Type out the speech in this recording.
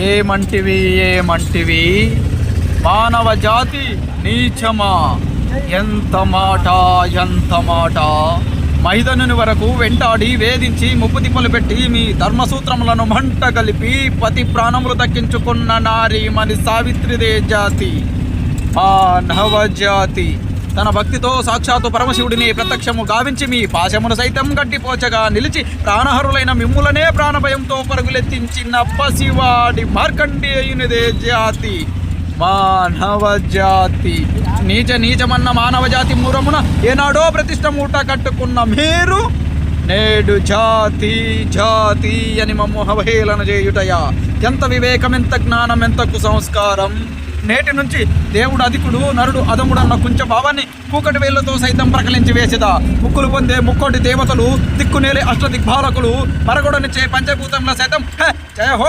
ఏమంటివి ఏమంటివి మానవ జాతి నీచమా, ఎంత మాట ఎంత మాట. మైదనుని వరకు వెంటాడి వేధించి ముప్పు తిప్పలు పెట్టి మీ ధర్మసూత్రములను మంట కలిపి పతి ప్రాణములు దక్కించుకున్న నారీమణి సావిత్రిదే జాతి, మానవ జాతి. తన భక్తితో సాక్షాత్తు పరమశివుడిని ప్రత్యక్షము గావించి మీ పాశమును సైతం గడ్డిపోచగా నిలిచి ప్రాణహరులైన మిమ్ములనే ప్రాణభయంతో పరుగులెత్తించిన పసివాడి మార్కండేయునిదే జాతి, మానవ జాతి. నీచమన్న మానవ జాతి మూరమున ఏనాడో ప్రతిష్ట మూట కట్టుకున్న మీరు నేడు జాతి జాతి అని మమ్ము అవహేళన చేయుటయా? ఎంత వివేకం, ఎంత జ్ఞానం, ఎంత కుసంస్కారం. నేటి నుంచి దేవుడు అధికుడు, నరుడు అధముడు అన్న కొంచెం భావాన్ని కూకటి వేళ్లతో సైతం ప్రకలించి వేసేదా. ముక్కులు పొందే ముక్కోటి దేవతలు, దిక్కునేలే అష్టదిగ్బాలకులు, మరగొడనిచ్చే పంచభూతంలో సైతం జయ హో